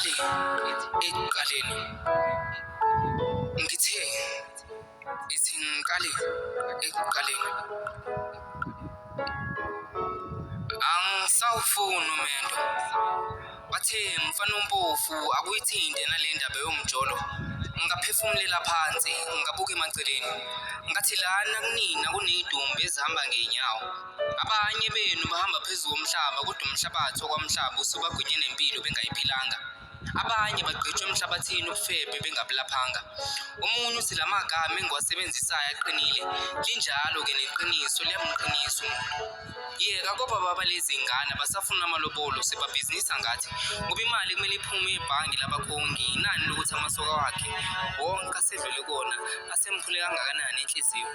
ngiqale ekuqaleni ngithe ngiqale ekuqaleni angisawufuni umendo bathe mfana ompofu akuyithinte nale ndaba yomjolo ngaphefumulela phansi ngabuka emaceleni ngathi lana kunina kunezidumbu ezihamba ngeenyawo abanye benu bahamba phezulu komhlaba kodwa umhlabathi okwamhlaba usubagwinye nempilo bengayiphilanga abanye bagqitshwe emhlabathini ubufebe bengabulaphanga omunye uthi lamagama engiwasebenzisayo aqinile linjalo ke neqiniso liyamqinisa umuntu yeka ngoba baba lezi ngane basafuna amalobolo sebabhizinisa ngathi ngoba imali kumele iphume ebhangi labakhongi inani lokuthi amasoka wakhe wonke asedlule kona asemkhule kangakanani enhliziyo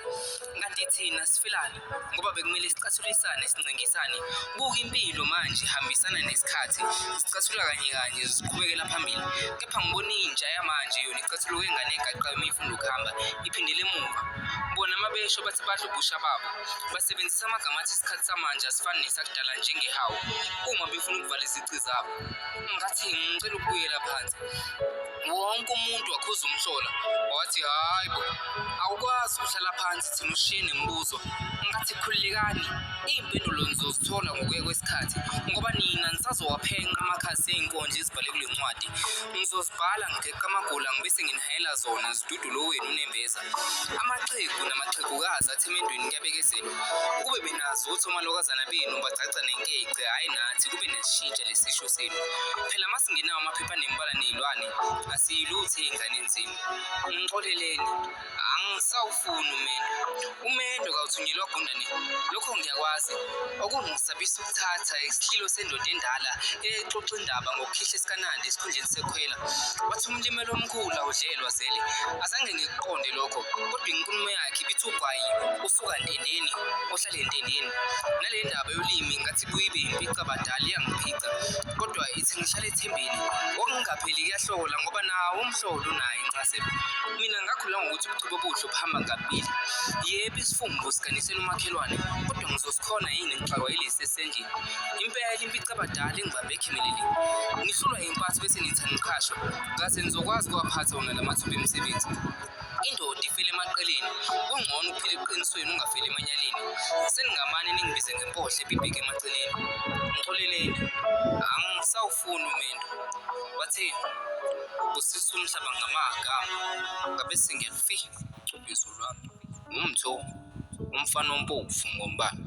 kanti thina sifilani ngoba bekumele sicathulisane sincingisane buka impilo manje ihambisana nesikhathi sicathula kanye kanye siqhubekela phambili kepha ngibona intsha yamanje yona icathuluke ngane egaqa imifunda ukuhamba iphindele emuva bona amabesho bathi badla ubusha babo basebenzisa amagama athi isikhathi samanje asifani nesakudala njengehawu uma befuna ukuvala izici zabo ngathi ngicela ukubuyela phansi wonke umuntu wakhuza umhlola wathi hayi bo awukwazi ukuhlala phansi thina ushiye nemibuzo ngathi khulilekani iy'mpendulo nizozithola ngokuya kwesikhathi ngoba nina nisazowaphenqa amakhasi ey'nkonzo ezibhale kule ncwadi ngizozibhala ngigeqa amagula ngibese nginihayela zona zidudulo wenu unembeza amaxhegu namaxhegukazi athi emendweni kuyabekezelwa kube benazo uthi omalokazana benu bacaca nenkece hhayi nathi kube nesishintsha lesisho senu phela masingenawo amaphepha anembala ney'lwane asiyiluthe iy'ngane enzima ngixoleleni angisawufuni umendo kawuthunyelwa gundane lokho ngiyakwazi okungisabisa ukuthatha isihlilo sendoda endala exoxa indaba ngokukhihla esikanandi esikhundleni sekhwela wathi umlimelo omkhulu awudlelwa zele azange ngikuqonde lokho kodwa inkulumo yakhe ibithi ugwayi usuka ntendeni ohlale ntendeni nale ndaba yolimi ngathi kuyibe impica badala iyangiphica kodwa ithi ngihlale ethembeni okungapheli kuyahlola ngoba nawo umhlolo unayo incaselo mina ngakhula ngokuthi ubuchule obuhle buhamba ngabili yebo isifungo sikanisela umakhelwane kodwa ngizosikhona yini ngixakwa yilesi esendlini impela impica abadala engibambe ekhimeleli ngihlulwa yimpatho bese nithanda uqhasho ngaze ngizokwazi ukuwaphatha wona lamathuba emisebenzi indoda ifele emaqeleni kungcono uphile eqinisweni ungafeli emanyaleni seningamane ningibize ngempohle ebibheke emaceleni ngixoleleni angisawufuni umendo bathe usisa umhlaba ngamagama ngabe sengiyalifica ubizo lwami umtho umfana ompofu ngombala